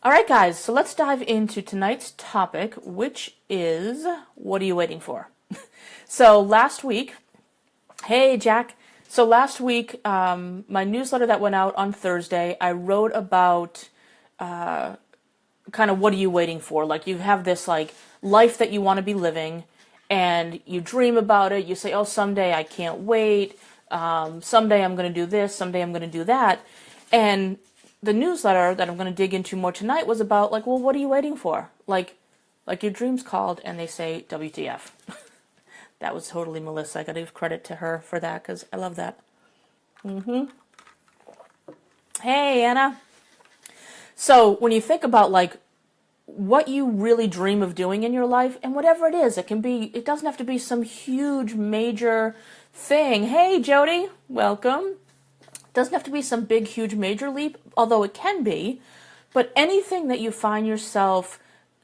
All right, guys, so let's dive into tonight's topic, which is what are you waiting for? So last week, hey, Jack. So last week, my newsletter that went out on Thursday, I wrote about kind of what are you waiting for? Like you have this like life that you want to be living and you dream about it. You say, oh, someday I can't wait. Someday I'm going to do this. Someday I'm going to do that. And the newsletter that I'm going to dig into more tonight was about like, well, what are you waiting for? Like your dreams called and they say WTF. That was totally Melissa. I got to give credit to her for that because I love that. Hey, Anna. So when you think about like what you really dream of doing in your life, and whatever it is, it doesn't have to be some huge major thing. Hey, Jody, welcome. Doesn't have to be some big, huge, major leap, although it can be. But anything that you find yourself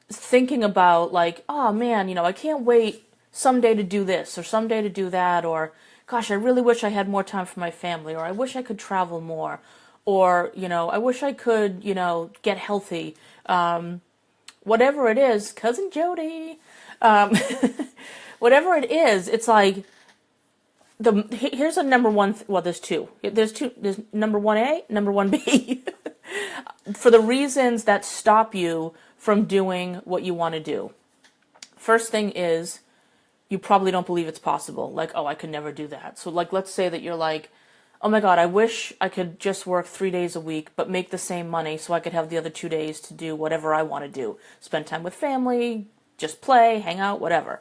thinking about, like, oh man, I can't wait someday to do this or someday to do that, or gosh, I really wish I had more time for my family, or I wish I could travel more, or, I wish I could, get healthy. Whatever it is, Cousin Jody, whatever it is, it's like, here's a number one, well, there's two. There's number 1A, number 1B. For the reasons that stop you from doing what you want to do. First thing is, you probably don't believe it's possible. Like, oh, I could never do that. So like, let's say that you're like, oh my God, I wish I could just work 3 days a week, but make the same money so I could have the other 2 days to do whatever I want to do. Spend time with family, just play, hang out, whatever.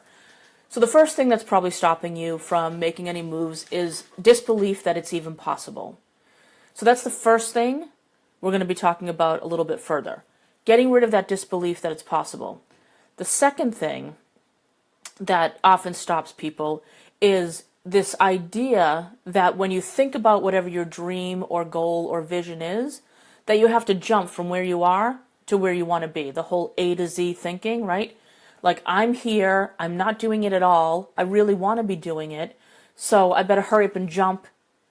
So the first thing that's probably stopping you from making any moves is disbelief that it's even possible. So that's the first thing we're going to be talking about a little bit further. Getting rid of that disbelief that it's possible. The second thing that often stops people is this idea that when you think about whatever your dream or goal or vision is, that you have to jump from where you are to where you want to be. The whole A to Z thinking, right? Like, I'm here, I'm not doing it at all, I really want to be doing it, so I better hurry up and jump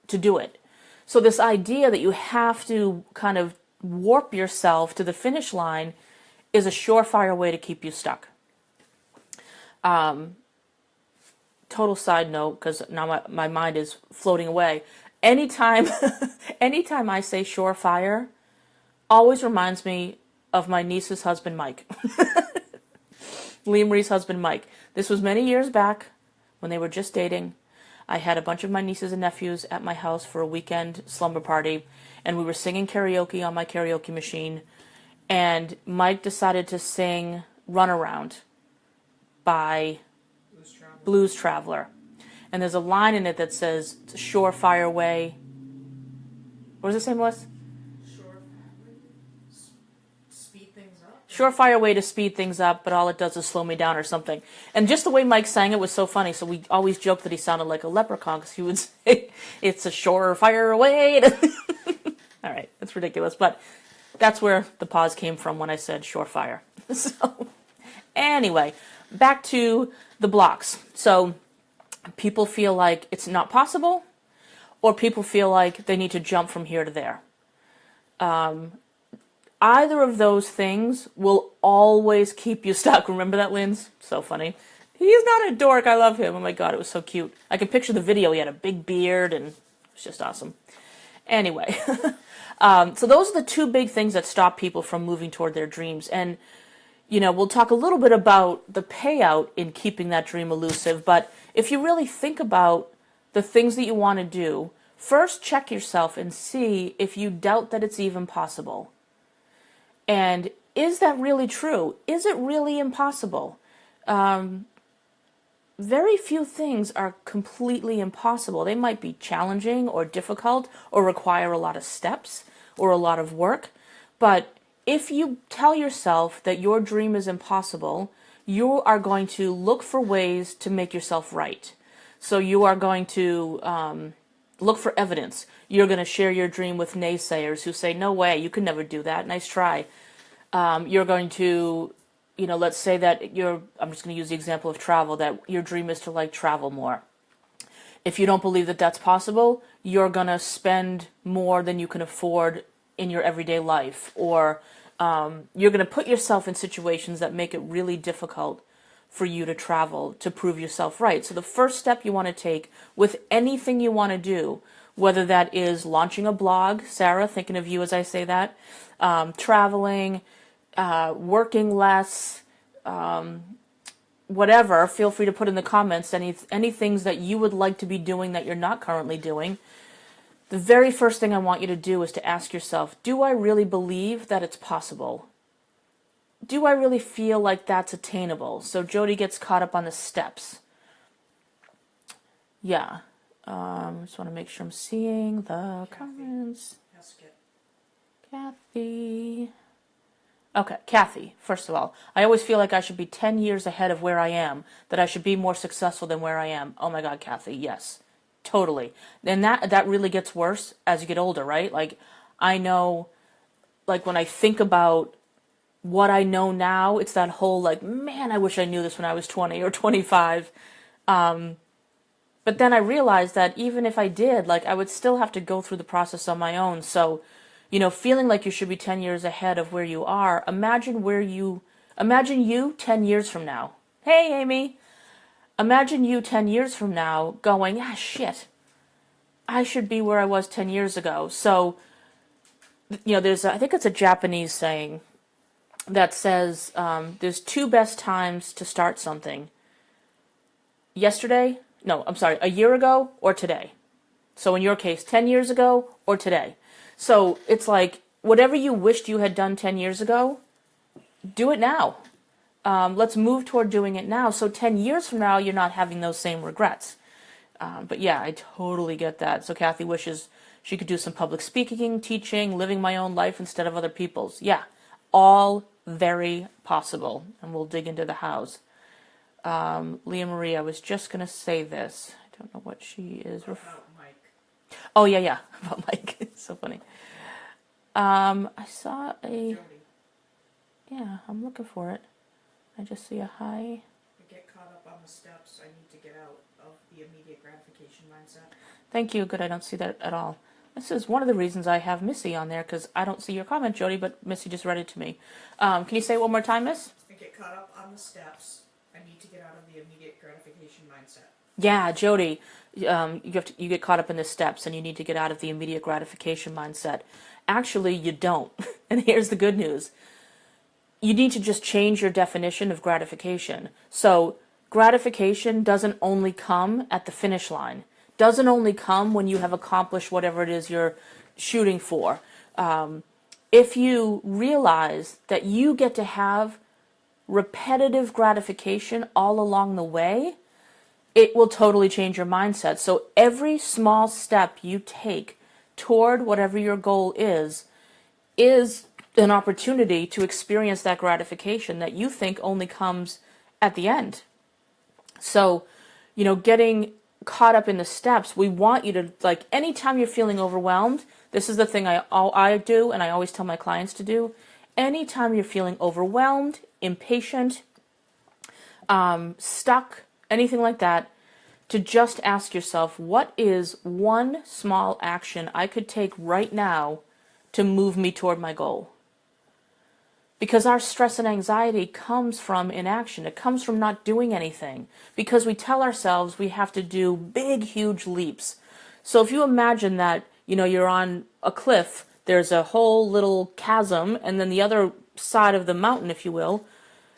to do it. So this idea that you have to kind of warp yourself to the finish line is a surefire way to keep you stuck. Total side note, because now my mind is floating away. Anytime I say surefire, always reminds me of my niece's husband, Mike. Lee Marie's husband, Mike. This was many years back when they were just dating. I had a bunch of my nieces and nephews at my house for a weekend slumber party, and we were singing karaoke on my karaoke machine, and Mike decided to sing Runaround by Blues Traveler. And there's a line in it that says, surefire way. What does it say, Melissa? Surefire way to speed things up, but all it does is slow me down or something. And just the way Mike sang it was so funny, so we always joked that he sounded like a leprechaun, because he would say, it's a surefire way. All right, that's ridiculous, but that's where the pause came from when I said surefire. So, anyway, back to the blocks. So, people feel like it's not possible, or people feel like they need to jump from here to there. Either of those things will always keep you stuck. Remember that, Linz? So funny. He's not a dork. I love him. Oh my God, it was so cute. I can picture the video. He had a big beard, and it's just awesome. Anyway, so those are the two big things that stop people from moving toward their dreams. And, we'll talk a little bit about the payout in keeping that dream elusive. But if you really think about the things that you want to do, first check yourself and see if you doubt that it's even possible. And is that really true? Is it really impossible? Very few things are completely impossible. They might be challenging or difficult or require a lot of steps or a lot of work. But if you tell yourself that your dream is impossible, you are going to look for ways to make yourself right. So you are going to look for evidence. You're going to share your dream with naysayers who say, no way, you could never do that. Nice try. You're going to, let's say that I'm just going to use the example of travel, that your dream is to like travel more. If you don't believe that that's possible, you're going to spend more than you can afford in your everyday life, or you're going to put yourself in situations that make it really difficult for you to travel to prove yourself right. So the first step you want to take with anything you want to do, whether that is launching a blog, Sarah, thinking of you as I say that, traveling, working less, whatever, feel free to put in the comments any things that you would like to be doing that you're not currently doing. The very first thing I want you to do is to ask yourself, do I really believe that it's possible? Do I really feel like that's attainable? So Jody gets caught up on the steps. Yeah. Just want to make sure I'm seeing the comments. Kathy. Okay, Kathy, first of all, I always feel like I should be 10 years ahead of where I am, that I should be more successful than where I am. Oh my God, Kathy, yes, totally. And that really gets worse as you get older, right? Like, I know, like, when I think about what I know now, it's that whole, like, man, I wish I knew this when I was 20 or 25. But then I realized that even if I did, like, I would still have to go through the process on my own. So, feeling like you should be 10 years ahead of where you are, imagine you 10 years from now. Hey, Amy. Imagine you 10 years from now going, shit, I should be where I was 10 years ago. So, I think it's a Japanese saying that says there's two best times to start something. A year ago or today. So in your case, 10 years ago or today. So it's like, whatever you wished you had done 10 years ago, do it now. Let's move toward doing it now. So 10 years from now, you're not having those same regrets. But yeah, I totally get that. So Kathy wishes she could do some public speaking, teaching, living my own life instead of other people's. Yeah, all very possible. And we'll dig into the hows. Leah Marie, I was just going to say this. I don't know what she is. About Mike. Oh, yeah. About Mike. It's so funny. I saw a... Jody. Yeah, I'm looking for it. I just see a hi. I get caught up on the steps. I need to get out of the immediate gratification mindset. Thank you. Good, I don't see that at all. This is one of the reasons I have Missy on there, because I don't see your comment, Jody, but Missy just read it to me. Can you say it one more time, Miss? I get caught up on the steps. I need to get out of the immediate gratification mindset. Yeah, Jody, you get caught up in the steps, and you need to get out of the immediate gratification mindset. Actually, you don't. And here's the good news. You need to just change your definition of gratification. So gratification doesn't only come at the finish line. Doesn't only come when you have accomplished whatever it is you're shooting for. If you realize that you get to have repetitive gratification all along the way, it will totally change your mindset. So every small step you take toward whatever your goal is an opportunity to experience that gratification that you think only comes at the end. So, getting caught up in the steps, we want you to, like, anytime you're feeling overwhelmed, this is the thing I do and I always tell my clients to do. Anytime you're feeling overwhelmed, impatient, stuck, anything like that, to just ask yourself, what is one small action I could take right now to move me toward my goal? Because our stress and anxiety comes from inaction. It comes from not doing anything. Because we tell ourselves we have to do big, huge leaps. So if you imagine that, you're on a cliff, there's a whole little chasm, and then the other side of the mountain, if you will,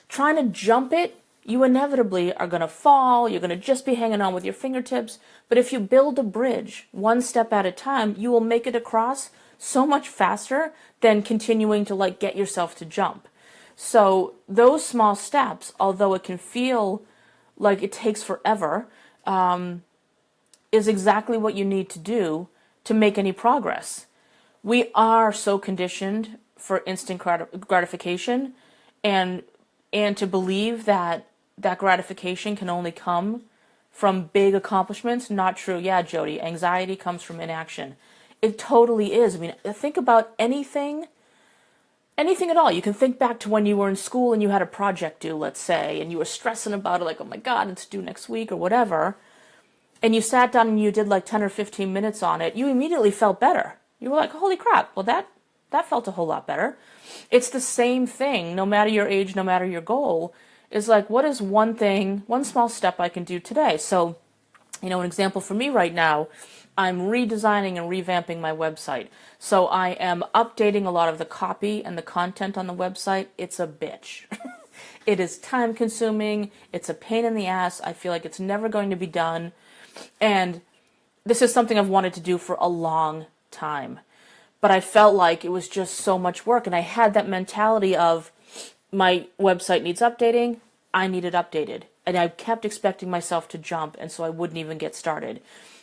trying to jump it, you inevitably are going to fall. You're going to just be hanging on with your fingertips. But if you build a bridge one step at a time, you will make it across so much faster than continuing to, like, get yourself to jump. So those small steps, although it can feel like it takes forever, is exactly what you need to do to make any progress. We are so conditioned for instant gratification and to believe that gratification can only come from big accomplishments. Not true. Yeah, Jody, anxiety comes from inaction. It totally is. I mean, think about anything at all. You can think back to when you were in school and you had a project due, let's say, and you were stressing about it, like, oh my God, it's due next week or whatever. And you sat down and you did like 10 or 15 minutes on it. You immediately felt better. You were like, holy crap, well, that That felt a whole lot better. It's the same thing, no matter your age, no matter your goal, is like, what is one thing, one small step I can do today? So, an example for me right now, I'm redesigning and revamping my website. So I am updating a lot of the copy and the content on the website. It's a bitch. It is time consuming. It's a pain in the ass. I feel like it's never going to be done. And this is something I've wanted to do for a long time. But I felt like it was just so much work. And I had that mentality of my website needs updating. I need it updated. And I kept expecting myself to jump. And so I wouldn't even get started.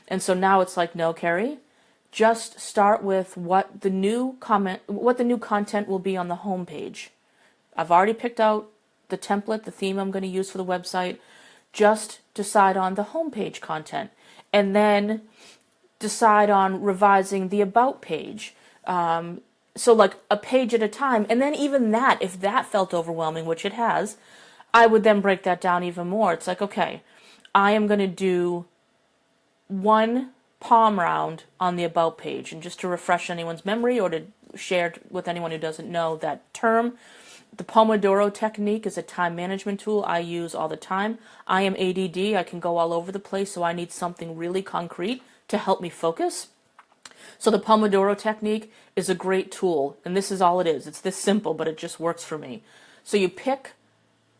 And so now it's like, no, Carrie, just start with what the new content will be on the homepage. I've already picked out the template, the theme I'm going to use for the website. Just decide on the homepage content, and then decide on revising the about page. So like a page at a time. And then even that, if that felt overwhelming, which it has, I would then break that down even more. It's like, okay, I am going to do one palm round on the about page. And just to refresh anyone's memory or to share with anyone who doesn't know that term, the Pomodoro technique is a time management tool I use all the time. I am ADD. I can go all over the place, so I need something really concrete to help me focus. So the Pomodoro technique is a great tool, and this is all it is. It's this simple, but it just works for me. So you pick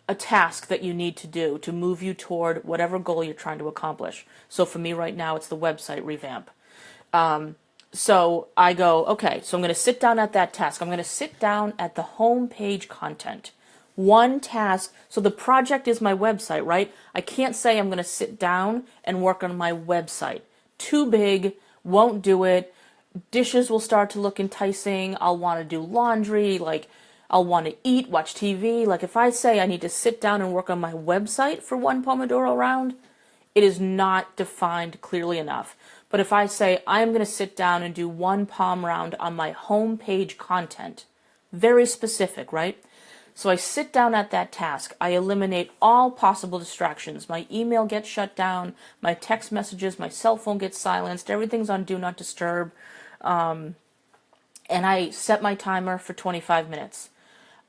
a task that you need to do to move you toward whatever goal you're trying to accomplish. So for me right now, it's the website revamp. So I go, okay, so I'm going to sit down at that task. I'm going to sit down at the home page content. One task. So the project is my website, right? I can't say I'm going to sit down and work on my website. Too big, won't do it. Dishes will start to look enticing. I'll want to do laundry, like I'll want to eat, watch TV. Like if I say I need to sit down and work on my website for one Pomodoro round, it is not defined clearly enough. But if I say I'm going to sit down and do one palm round on my home page content, very specific, right? So I sit down at that task. I eliminate all possible distractions. My email gets shut down, my text messages, my cell phone gets silenced, everything's on do not disturb. And I set my timer for 25 minutes.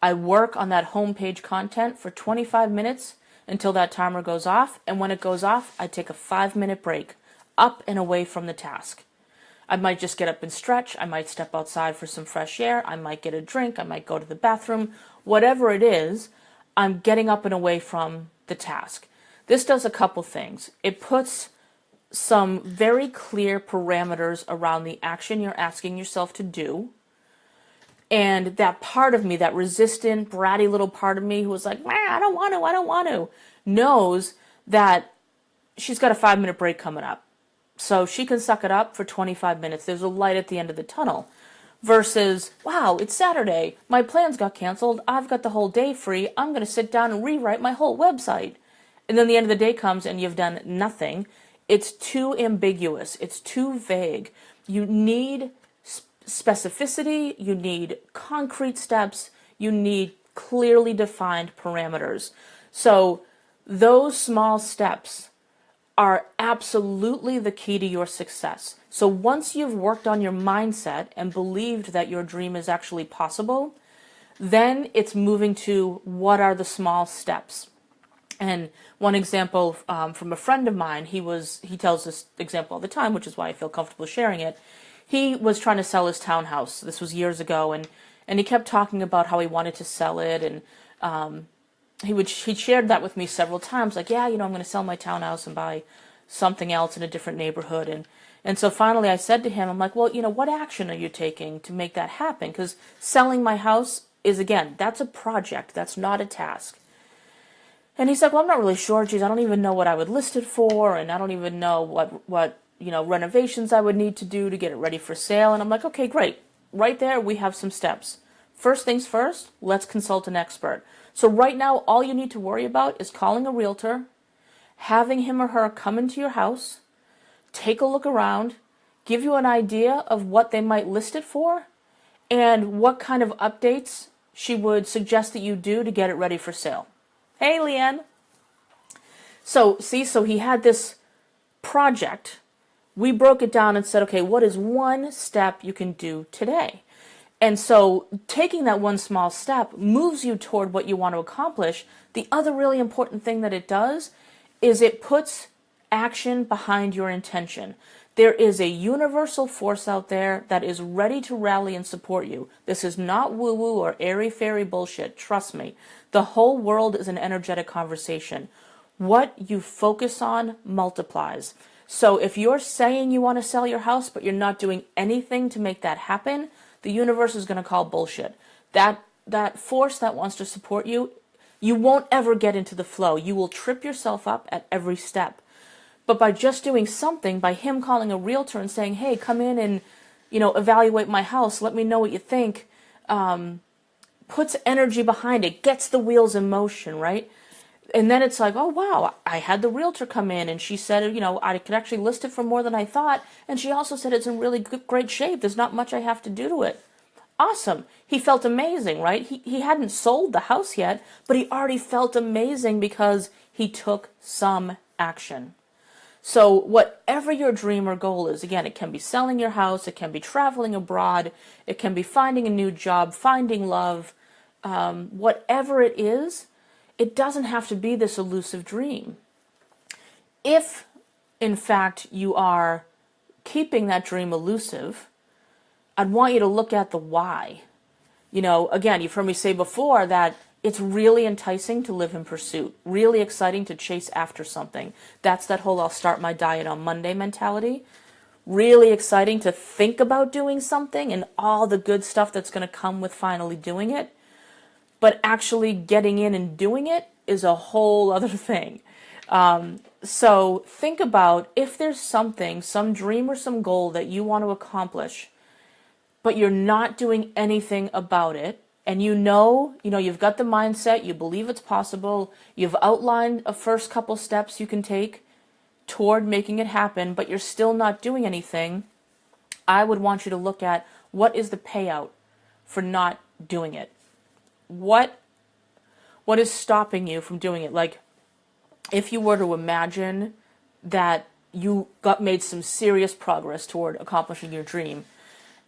I work on that home page content for 25 minutes until that timer goes off. And when it goes off, I take a 5-minute break, up and away from the task. I might just get up and stretch. I might step outside for some fresh air. I might get a drink. I might go to the bathroom. Whatever it is, I'm getting up and away from the task. This does a couple things. It puts some very clear parameters around the action you're asking yourself to do. And that part of me, that resistant, bratty little part of me who was like, I don't want to, knows that she's got a 5-minute break coming up. So she can suck it up for 25 minutes. There's a light at the end of the tunnel. Versus, wow, it's Saturday. My plans got canceled. I've got the whole day free. I'm going to sit down and rewrite my whole website. And then the end of the day comes and you've done nothing. It's too ambiguous. It's too vague. You need specificity. You need concrete steps. You need clearly defined parameters. So those small steps are absolutely the key to your success. So once you've worked on your mindset and believed that your dream is actually possible, then it's moving to what are the small steps. And one example from a friend of mine, he tells this example all the time, which is why I feel comfortable sharing it. He was trying to sell his townhouse. This was years ago, and he kept talking about how he wanted to sell it, and he shared that with me several times, like, yeah, I'm going to sell my townhouse and buy something else in a different neighborhood. And so finally I said to him, I'm like, well, what action are you taking to make that happen? Because selling my house is, again, that's a project. That's not a task. And he's like, well, I'm not really sure, geez, I don't even know what I would list it for, and I don't even know what renovations I would need to do to get it ready for sale. And I'm like, okay, great. Right there, we have some steps. First things first, let's consult an expert. So right now, all you need to worry about is calling a realtor, having him or her come into your house, take a look around, give you an idea of what they might list it for, and what kind of updates she would suggest that you do to get it ready for sale. Hey, Leanne. So he had this project. We broke it down and said, okay, what is one step you can do today? And so taking that one small step moves you toward what you want to accomplish. The other really important thing that it does is it puts action behind your intention. There is a universal force out there that is ready to rally and support you. This is not woo-woo or airy-fairy bullshit. Trust me. The whole world is an energetic conversation. What you focus on multiplies. So if you're saying you want to sell your house, but you're not doing anything to make that happen, the universe is going to call bullshit. That force that wants to support you, you won't ever get into the flow. You will trip yourself up at every step. But by just doing something, by him calling a realtor and saying, hey, come in and, evaluate my house, let me know what you think, puts energy behind it, gets the wheels in motion, right? And then it's like, oh, wow, I had the realtor come in and she said, I could actually list it for more than I thought. And she also said it's in really great shape. There's not much I have to do to it. Awesome. He felt amazing, right? He hadn't sold the house yet, but he already felt amazing because he took some action. So whatever your dream or goal is, again, it can be selling your house, it can be traveling abroad, it can be finding a new job, finding love, whatever it is, it doesn't have to be this elusive dream. If, in fact, you are keeping that dream elusive, I'd want you to look at the why. Again, you've heard me say before that it's really enticing to live in pursuit, really exciting to chase after something. That's that whole I'll start my diet on Monday mentality. Really exciting to think about doing something and all the good stuff that's going to come with finally doing it. But actually getting in and doing it is a whole other thing. So think about if there's something, some dream or some goal that you want to accomplish, but you're not doing anything about it, and you've got the mindset, you believe it's possible, you've outlined a first couple steps you can take toward making it happen, but you're still not doing anything, I would want you to look at what is the payout for not doing it. What is stopping you from doing it? Like, if you were to imagine that you made some serious progress toward accomplishing your dream,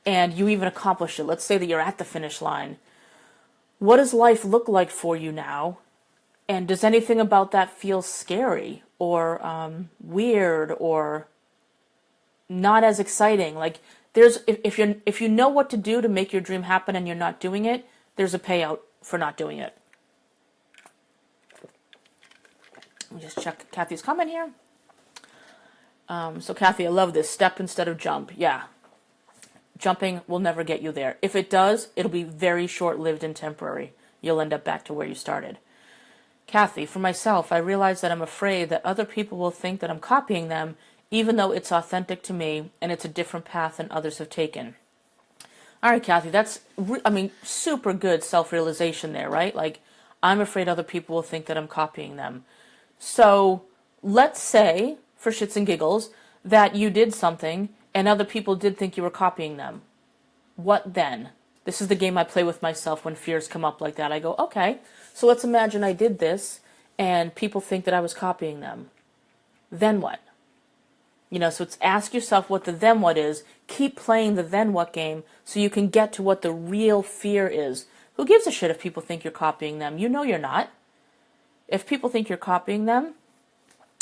and you even accomplished it, let's say that you're at the finish line, what does life look like for you now? And does anything about that feel scary or weird or not as exciting? Like, if you know what to do to make your dream happen and you're not doing it, there's a payout for not doing it. Let me just check Kathy's comment here. So Kathy, I love this. Step instead of jump. Yeah. Jumping will never get you there. If it does, it'll be very short-lived and temporary. You'll end up back to where you started. Kathy, for myself, I realize that I'm afraid that other people will think that I'm copying them, even though it's authentic to me and it's a different path than others have taken. All right, Kathy, that's, super good self-realization there, right? Like, I'm afraid other people will think that I'm copying them. So let's say, for shits and giggles, that you did something and other people did think you were copying them. What then? This is the game I play with myself when fears come up like that. I go, okay, so let's imagine I did this and people think that I was copying them. Then what? So it's ask yourself what the then what is. Keep playing the then what game so you can get to what the real fear is. Who gives a shit if people think you're copying them? You know you're not. If people think you're copying them,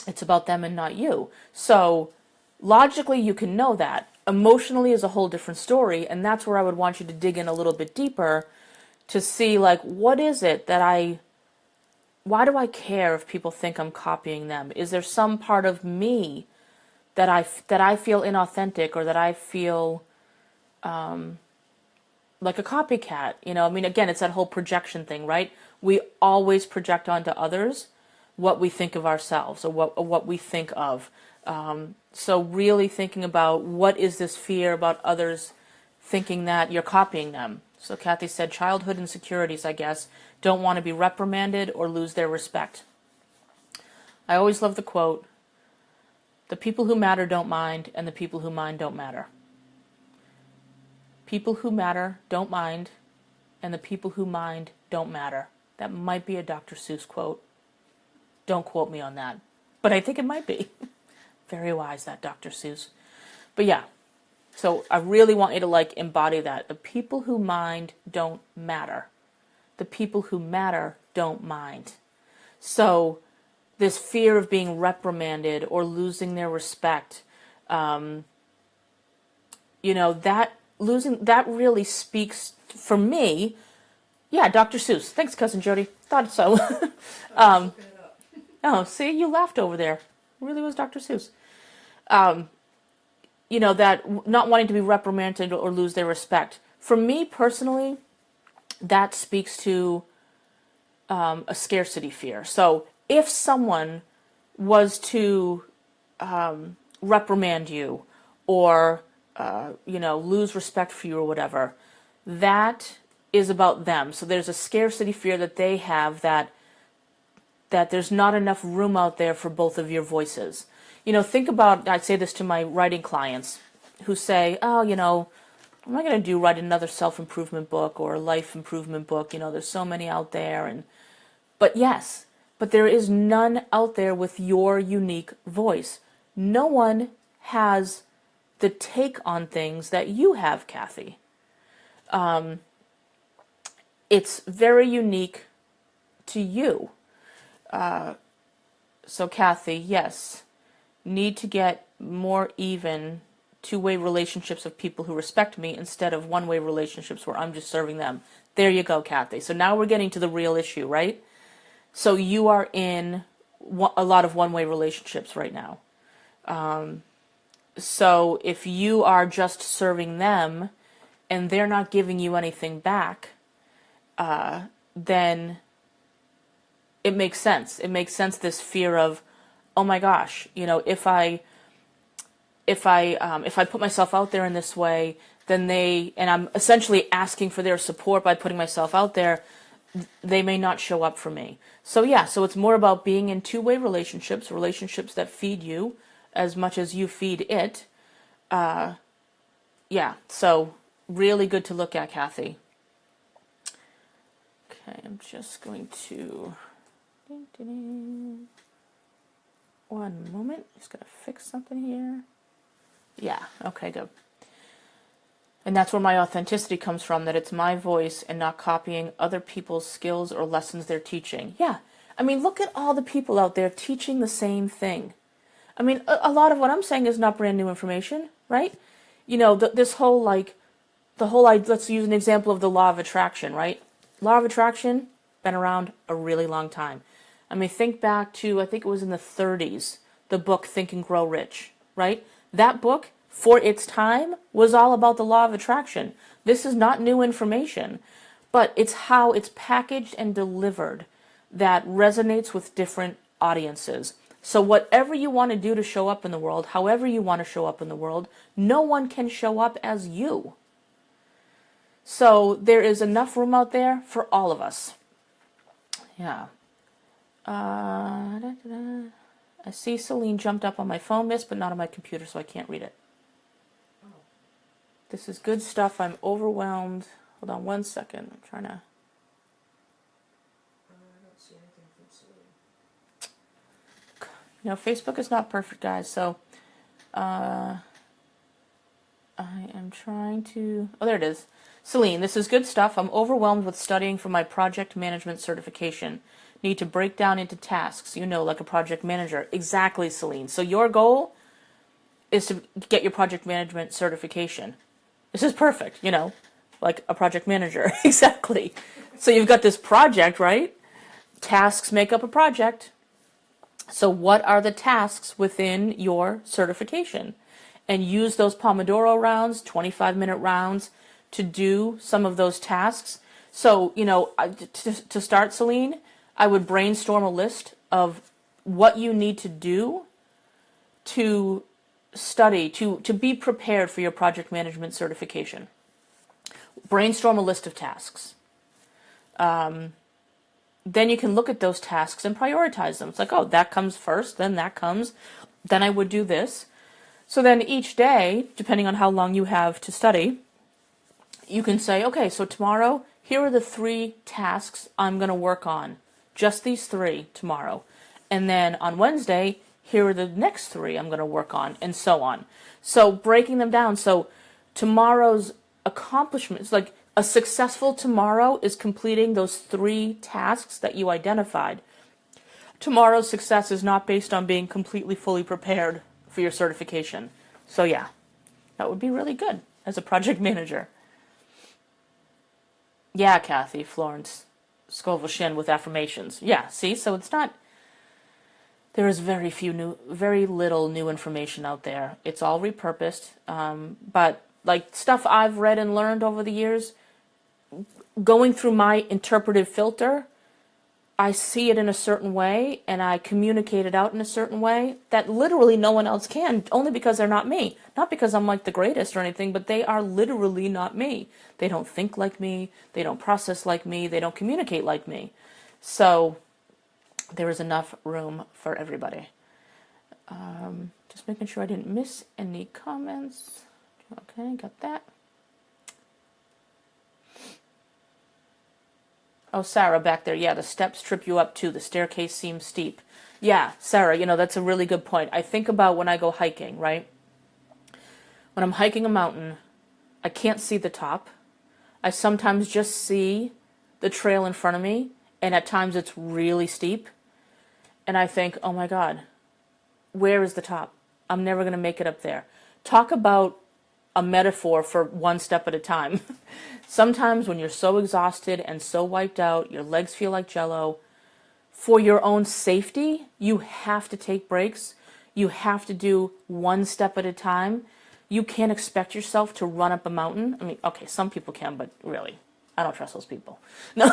it's about them and not you. So logically, you can know that. Emotionally is a whole different story, and that's where I would want you to dig in a little bit deeper to see, like, what is it that why do I care if people think I'm copying them? Is there some part of me that I feel inauthentic or that I feel like a copycat? Again, it's that whole projection thing, right? We always project onto others what we think of ourselves or what we think of. So really thinking about what is this fear about others thinking that you're copying them. So Kathy said childhood insecurities, I guess, don't want to be reprimanded or lose their respect. I always love the quote, the people who matter don't mind and the people who mind don't matter. People who matter don't mind and the people who mind don't matter. That might be a Dr. Seuss quote. Don't quote me on that. But I think it might be. Very wise, that Dr. Seuss. But yeah, So I really want you to like embody that. The people who mind don't matter. The people who matter don't mind. So this fear of being reprimanded or losing their respect, that really speaks for me. Yeah, Dr. Seuss. Thanks, Cousin Jody. Thought so. Looking it up. Oh, see, you laughed over there. It really was Dr. Seuss. That not wanting to be reprimanded or lose their respect. For me personally, that speaks to a scarcity fear. So if someone was to reprimand you or lose respect for you or whatever, that is about them. So there's a scarcity fear that they have that there's not enough room out there for both of your voices. Think about, I say this to my writing clients who say, oh, what am I going to write another self-improvement book or a life improvement book? There's so many out there. But yes, but there is none out there with your unique voice. No one has the take on things that you have, Kathy. It's very unique to you. So Kathy, yes, need to get more even two-way relationships of people who respect me instead of one-way relationships where I'm just serving them. There you go, Kathy. So now we're getting to the real issue, right? So you are in a lot of one-way relationships right now. So if you are just serving them and they're not giving you anything back, then it makes sense. It makes sense, this fear of, oh my gosh, if I put myself out there in this way, then and I'm essentially asking for their support by putting myself out there, they may not show up for me. So yeah, so it's more about being in two-way relationships that feed you as much as you feed it. Yeah, so really good to look at, Kathy. Okay, I'm just going to... One moment, just gotta fix something here. Yeah, okay, good. And that's where my authenticity comes from, that it's my voice and not copying other people's skills or lessons they're teaching. Yeah, I mean, look at all the people out there teaching the same thing. I mean, a lot of what I'm saying is not brand new information, right? Let's use an example of the law of attraction, right? Law of attraction, been around a really long time. I mean, think back to, I think it was in the 30s, the book Think and Grow Rich, right? That book, for its time, was all about the law of attraction. This is not new information, but it's how it's packaged and delivered that resonates with different audiences. So whatever you want to do to show up in the world, however you want to show up in the world, no one can show up as you. So there is enough room out there for all of us. Yeah. I see Celine jumped up on my phone, miss, but not on my computer, so I can't read it. Oh. This is good stuff. I'm overwhelmed. Hold on one second. I'm trying to... I don't see anything from Celine. Facebook is not perfect, guys, so I am trying to... Oh, there it is. Celine, this is good stuff. I'm overwhelmed with studying for my project management certification. Need to break down into tasks, like a project manager. Exactly, Celine. So your goal is to get your project management certification. This is perfect, like a project manager. Exactly. So you've got this project, right? Tasks make up a project. So what are the tasks within your certification? And use those Pomodoro rounds, 25-minute rounds, to do some of those tasks. So, to start, Celine, I would brainstorm a list of what you need to do to study, to be prepared for your project management certification. Brainstorm a list of tasks. Then you can look at those tasks and prioritize them. It's like, oh, that comes first, then that comes, then I would do this. So then each day, depending on how long you have to study, you can say, okay, so tomorrow, here are the 3 tasks I'm going to work on. Just these 3 tomorrow. And then on Wednesday, here are the next 3 I'm going to work on, and so on. So breaking them down. So Tomorrow's accomplishments, like a successful tomorrow is completing those 3 tasks that you identified. Tomorrow's success is not based on being completely fully prepared for your certification. So yeah, that would be really good as a project manager. Yeah, Kathy, Florence Scoville Shin with affirmations. Yeah, see, so it's not, there is very little new information out there. It's all repurposed. But like stuff I've read and learned over the years, going through my interpretive filter, I see it in a certain way and I communicate it out in a certain way that literally no one else can, only because they're not me. Not because I'm like the greatest or anything, but they are literally not me. They don't think like me, they don't process like me, they don't communicate like me. So there is enough room for everybody. Just making sure I didn't miss any comments. Okay, got that. Oh, Sarah, back there. Yeah, the steps trip you up too. The staircase seems steep. Yeah, Sarah, that's a really good point. I think about when I go hiking, right? When I'm hiking a mountain, I can't see the top. I sometimes just see the trail in front of me, and at times it's really steep. And I think, oh my God, where is the top? I'm never going to make it up there. Talk about a metaphor for one step at a time. Sometimes when you're so exhausted and so wiped out, your legs feel like jello, for your own safety, you have to take breaks. You have to do one step at a time. You can't expect yourself to run up a mountain. I mean, okay, some people can, but really, I don't trust those people. No,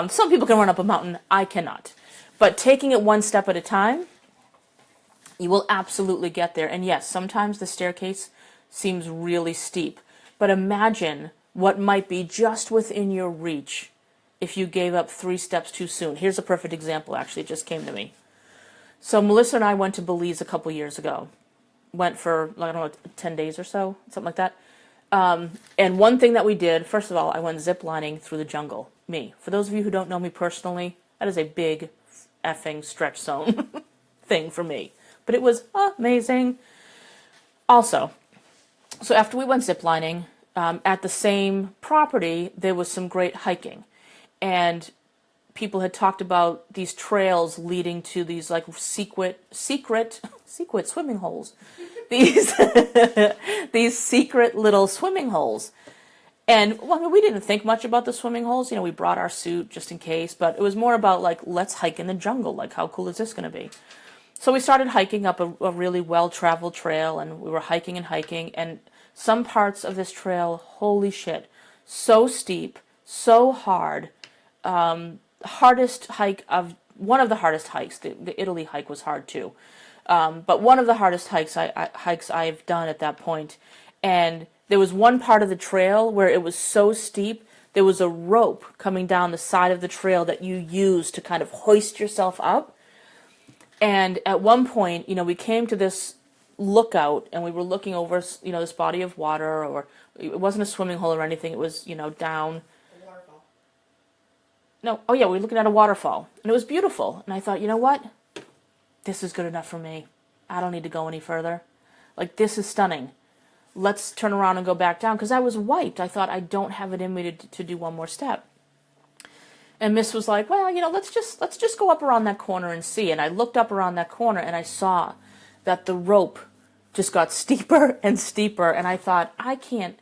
some people can run up a mountain. I cannot. But taking it one step at a time, you will absolutely get there. And yes, sometimes the staircase seems really steep. But imagine what might be just within your reach if you gave up 3 steps too soon. Here's a perfect example, actually, it just came to me. So Melissa and I went to Belize a couple years ago. Went for, I don't know, 10 days or so, something like that. And one thing that we did, first of all, I went ziplining through the jungle. Me. For those of you who don't know me personally, that is a big effing stretch zone thing for me. But it was amazing. Also, so after we went ziplining, at the same property, there was some great hiking. And people had talked about these trails leading to these like secret swimming holes. These secret little swimming holes. And well, I mean, we didn't think much about the swimming holes. We brought our suit just in case, but it was more about like, let's hike in the jungle. Like, how cool is this going to be? So we started hiking up a really well-traveled trail, and we were hiking, and some parts of this trail, holy shit, so steep, so hard. Hardest hike of one of the hardest hikes. The Italy hike was hard too, but one of the hardest hikes I've done at that point. And there was one part of the trail where it was so steep. There was a rope coming down the side of the trail that you use to kind of hoist yourself up. And at one point, we came to this lookout, and we were looking over, this body of water, or it wasn't a swimming hole or anything. It was, down. A waterfall. No, oh yeah, we were looking at a waterfall, and it was beautiful. And I thought, you know what? This is good enough for me. I don't need to go any further. Like, this is stunning. Let's turn around and go back down, because I was wiped. I thought, I don't have it in me to do one more step. And Miss was like, well, let's just go up around that corner and see. And I looked up around that corner, and I saw that the rope just got steeper and steeper. And I thought, I can't.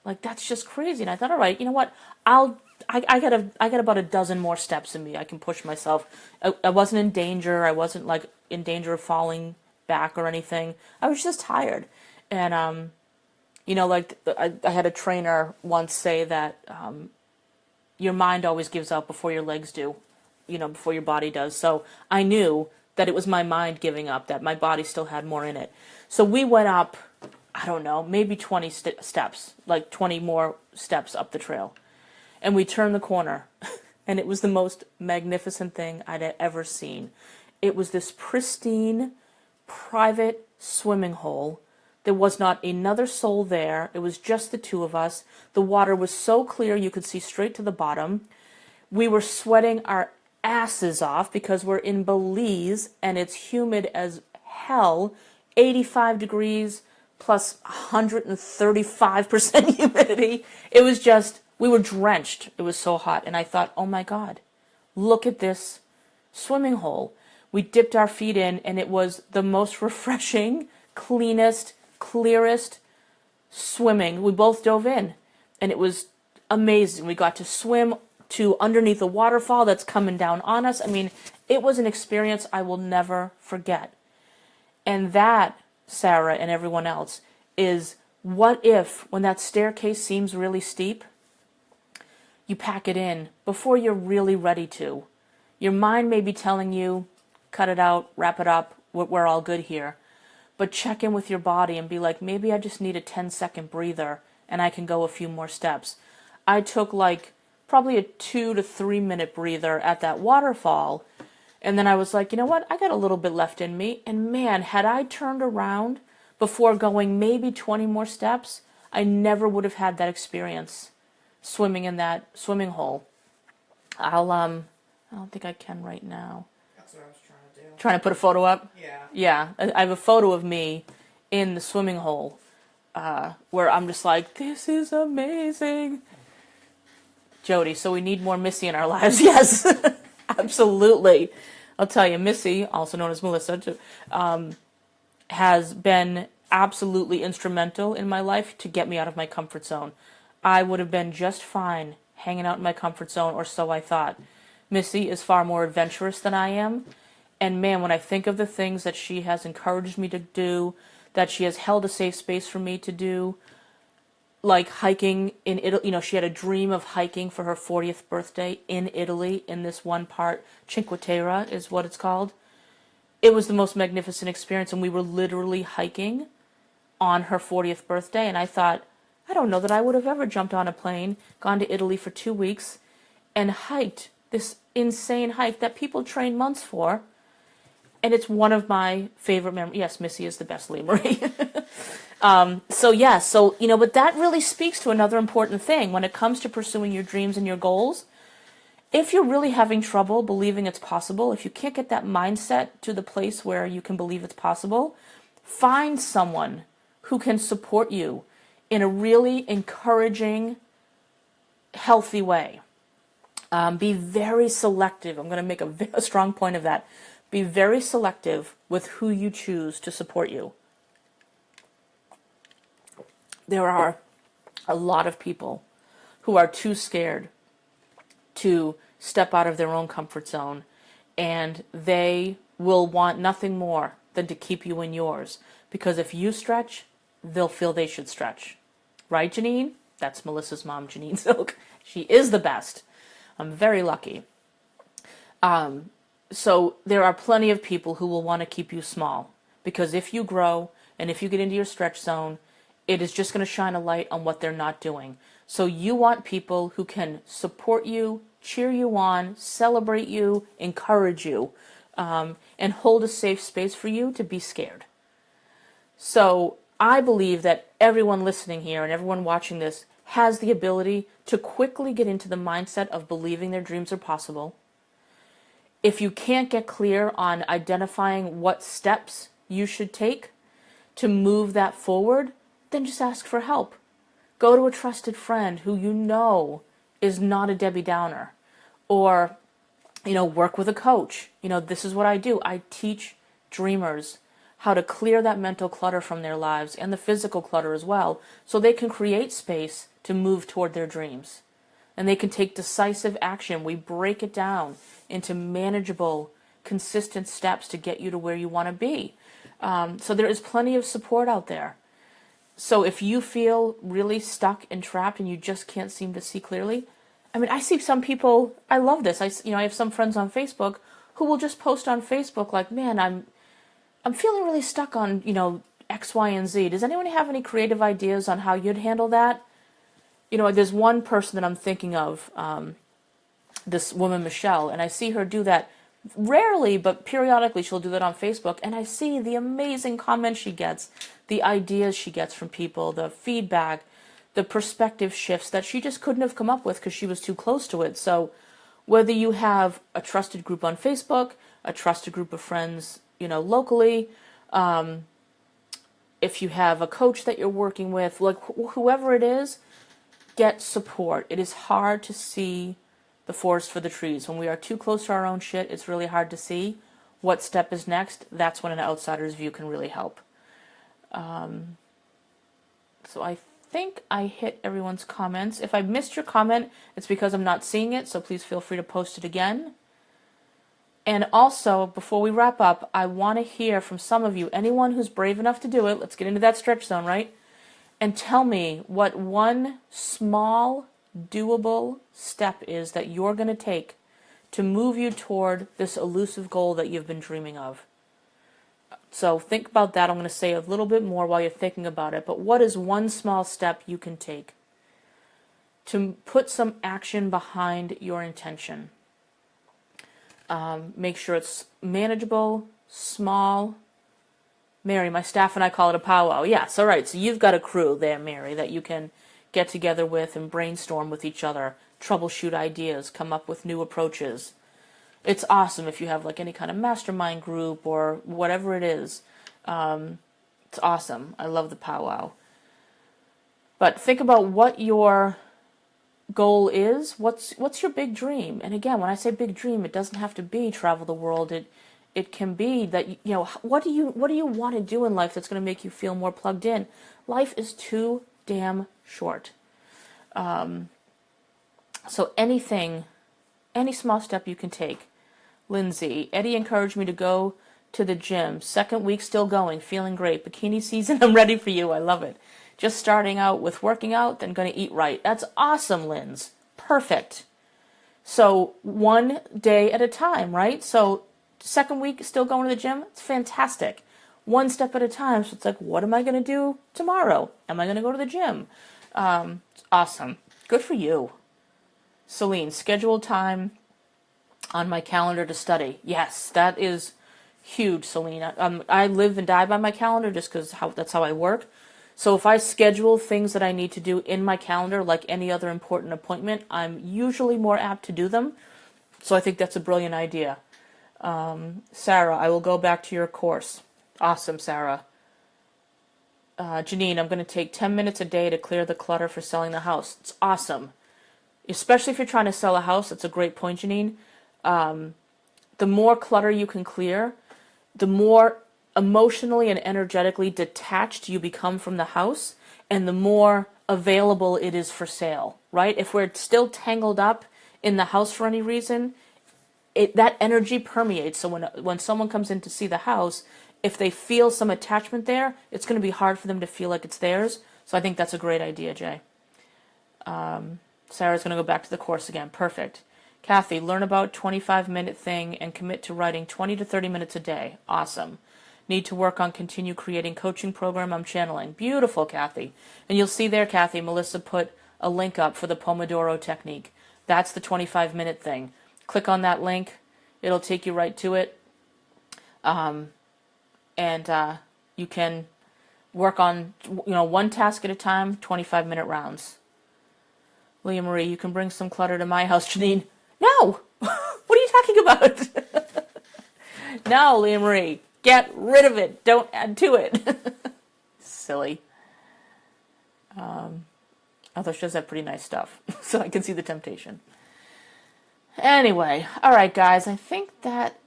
Like, that's just crazy. And I thought, all right, you know what? I got about a dozen more steps in me. I can push myself. I wasn't in danger. I wasn't like in danger of falling back or anything. I was just tired. And I had a trainer once say that your mind always gives out before your legs do, before your body does. So I knew that it was my mind giving up, that my body still had more in it. So we went up, I don't know, maybe 20 steps, like 20 more steps up the trail. And we turned the corner, and it was the most magnificent thing I'd ever seen. It was this pristine, private swimming hole. There was not another soul there. It was just the two of us. The water was so clear you could see straight to the bottom. We were sweating our asses off because we're in Belize, and it's humid as hell, 85 degrees, plus 135% humidity. It was just, we were drenched. It was so hot. And I thought, oh my God, look at this swimming hole. We dipped our feet in, and it was the most refreshing, cleanest, clearest swimming. We both dove in, and it was amazing. We got to swim to underneath a waterfall that's coming down on us. I mean, it was an experience I will never forget. And that, Sarah and everyone else, is what if, when that staircase seems really steep, you pack it in before you're really ready to. Your mind may be telling you, cut it out, wrap it up, we're all good here. But check in with your body and be like, maybe I just need a 10-second breather and I can go a few more steps. I took like probably a 2 to 3 minute breather at that waterfall. And then I was like, you know what? I got a little bit left in me. And man, had I turned around before going maybe 20 more steps, I never would have had that experience swimming in that swimming hole. I don't think I can right now. That's what I was trying to do. Trying to put a photo up? Yeah. Yeah, I have a photo of me in the swimming hole where I'm just like, this is amazing. Jody, so we need more Missy in our lives. Yes, absolutely. I'll tell you, Missy, also known as Melissa, has been absolutely instrumental in my life to get me out of my comfort zone. I would have been just fine hanging out in my comfort zone, or so I thought. Missy is far more adventurous than I am. And man, when I think of the things that she has encouraged me to do, that she has held a safe space for me to do, like hiking in Italy. You know, she had a dream of hiking for her 40th birthday in Italy in this one part. Cinque Terre is what it's called. It was the most magnificent experience, and we were literally hiking on her 40th birthday, and I thought, I don't know that I would have ever jumped on a plane, gone to Italy for 2 weeks, and hiked this insane hike that people train months for. And it's one of my favorite memories. Yes, Missy is the best, Lee Marie. So, you know, but that really speaks to another important thing when it comes to pursuing your dreams and your goals. If you're really having trouble believing it's possible, if you can't get that mindset to the place where you can believe it's possible, find someone who can support you in a really encouraging, healthy way. Be very selective. I'm going to make a strong point of that. Be very selective with who you choose to support you. There are a lot of people who are too scared to step out of their own comfort zone, and they will want nothing more than to keep you in yours, because if you stretch, they'll feel they should stretch. Right, Janine? That's Melissa's mom, Janine Silk. She is the best. I'm very lucky. So there are plenty of people who will want to keep you small, because if you grow and if you get into your stretch zone, it is just going to shine a light on what they're not doing. So you want people who can support you, cheer you on, celebrate you, encourage you, and hold a safe space for you to be scared. So I believe that everyone listening here and everyone watching this has the ability to quickly get into the mindset of believing their dreams are possible. If you can't get clear on identifying what steps you should take to move that forward, then just ask for help. Go to a trusted friend who you know is not a Debbie Downer, or, you know, work with a coach. You know, this is what I do. I teach dreamers how to clear that mental clutter from their lives and the physical clutter as well, so they can create space to move toward their dreams. And they can take decisive action. We break it down into manageable, consistent steps to get you to where you want to be. So there is plenty of support out there. So if you feel really stuck and trapped and you just can't seem to see clearly, I mean, I see some people, I love this. I have some friends on Facebook who will just post on Facebook like, man, I'm feeling really stuck on, X, Y, and Z. Does anyone have any creative ideas on how you'd handle that? You know, there's one person that I'm thinking of, this woman, Michelle, and I see her do that rarely, but periodically she'll do that on Facebook, and I see the amazing comments she gets, the ideas she gets from people, the feedback, the perspective shifts that she just couldn't have come up with because she was too close to it. So whether you have a trusted group on Facebook, a trusted group of friends, locally, if you have a coach that you're working with, like whoever it is, get support. It is hard to see the forest for the trees. When we are too close to our own shit, it's really hard to see what step is next. That's when an outsider's view can really help. So I think I hit everyone's comments. If I missed your comment, it's because I'm not seeing it, so please feel free to post it again. And also, before we wrap up, I want to hear from some of you, anyone who's brave enough to do it, let's get into that stretch zone, right? And tell me what one small, doable step is that you're going to take to move you toward this elusive goal that you've been dreaming of. So think about that. I'm going to say a little bit more while you're thinking about it. But what is one small step you can take to put some action behind your intention? Make sure it's manageable, small. Mary, my staff and I call it a powwow. Yes, all right. So you've got a crew there, Mary, that you can get together with and brainstorm with each other, troubleshoot ideas, come up with new approaches. It's awesome if you have like any kind of mastermind group or whatever it is. It's awesome. I love the powwow. But think about what your goal is. What's your big dream? And again, when I say big dream, it doesn't have to be travel the world. It can be that, you know, what do you want to do in life that's going to make you feel more plugged in? Life is too damn short. So anything, any small step you can take. Lindsay, Eddie encouraged me to go to the gym. Second week still going, feeling great. Bikini season, I'm ready for you. I love it. Just starting out with working out, then going to eat right. That's awesome, Linz. Perfect. So one day at a time, right? So second week still going to the gym. It's fantastic. One step at a time. So it's like, what am I going to do tomorrow? Am I going to go to the gym? It's awesome. Good for you. Celine, scheduled time on my calendar to study. Yes, that is huge, Celine. I live and die by my calendar just because that's how I work. So if I schedule things that I need to do in my calendar, like any other important appointment, I'm usually more apt to do them. So I think that's a brilliant idea. Sarah, I will go back to your course. Awesome, Sarah. Janine, I'm going to take 10 minutes a day to clear the clutter for selling the house. It's awesome. Especially if you're trying to sell a house, that's a great point, Janine. The more clutter you can clear, the more emotionally and energetically detached you become from the house, and the more available it is for sale, right? If we're still tangled up in the house for any reason, that energy permeates. So when someone comes in to see the house, if they feel some attachment there, it's going to be hard for them to feel like it's theirs. So I think that's a great idea, Jay. Sarah's going to go back to the course again. Perfect. Kathy, learn about 25-minute thing and commit to writing 20 to 30 minutes a day. Awesome. Need to work on continue creating coaching program I'm channeling. Beautiful, Kathy. And you'll see there, Kathy, Melissa put a link up for the Pomodoro technique. That's the 25-minute thing. Click on that link. It'll take you right to it. And you can work on, one task at a time, 25-minute rounds. Leah Marie, you can bring some clutter to my house, Janine. No! What are you talking about? No, Leah Marie. Get rid of it. Don't add to it. Silly. Although she does have pretty nice stuff, so I can see the temptation. Anyway, all right, guys. I think that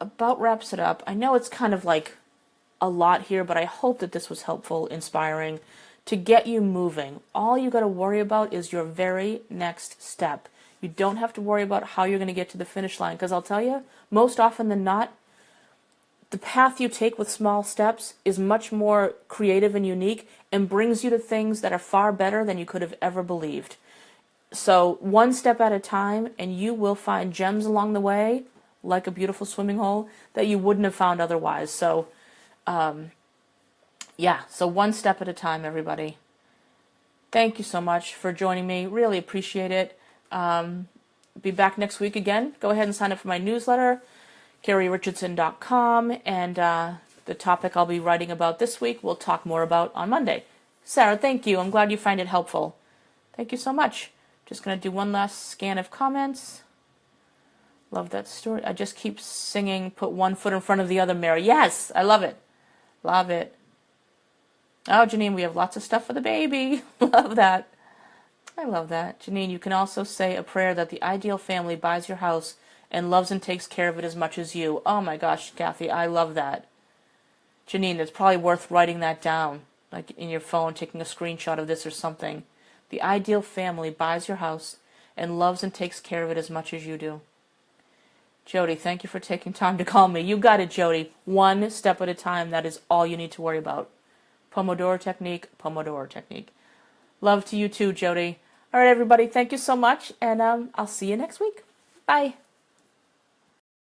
about wraps it up. I know it's kind of like a lot here, but I hope that this was helpful, inspiring, to get you moving. All you got to worry about is your very next step. You don't have to worry about how you're going to get to the finish line, because I'll tell you, most often than not, the path you take with small steps is much more creative and unique and brings you to things that are far better than you could have ever believed. So one step at a time, and you will find gems along the way, like a beautiful swimming hole, that you wouldn't have found otherwise. So, so one step at a time, everybody. Thank you so much for joining me. Really appreciate it. Be back next week again. Go ahead and sign up for my newsletter, CarrieRichardson.com, and the topic I'll be writing about this week we'll talk more about on Monday. Sarah, thank you. I'm glad you find it helpful. Thank you so much. Just going to do one last scan of comments. Love that story. I just keep singing, put one foot in front of the other, Mary. Yes, I love it. Love it. Oh, Janine, we have lots of stuff for the baby. Love that. I love that. Janine, you can also say a prayer that the ideal family buys your house and loves and takes care of it as much as you. Oh my gosh, Kathy, I love that. Janine, it's probably worth writing that down, like in your phone, taking a screenshot of this or something. The ideal family buys your house and loves and takes care of it as much as you do. Jody, thank you for taking time to call me. You got it, Jody. One step at a time. That is all you need to worry about. Pomodoro technique, Pomodoro technique. Love to you too, Jody. All right, everybody, thank you so much, and I'll see you next week. Bye.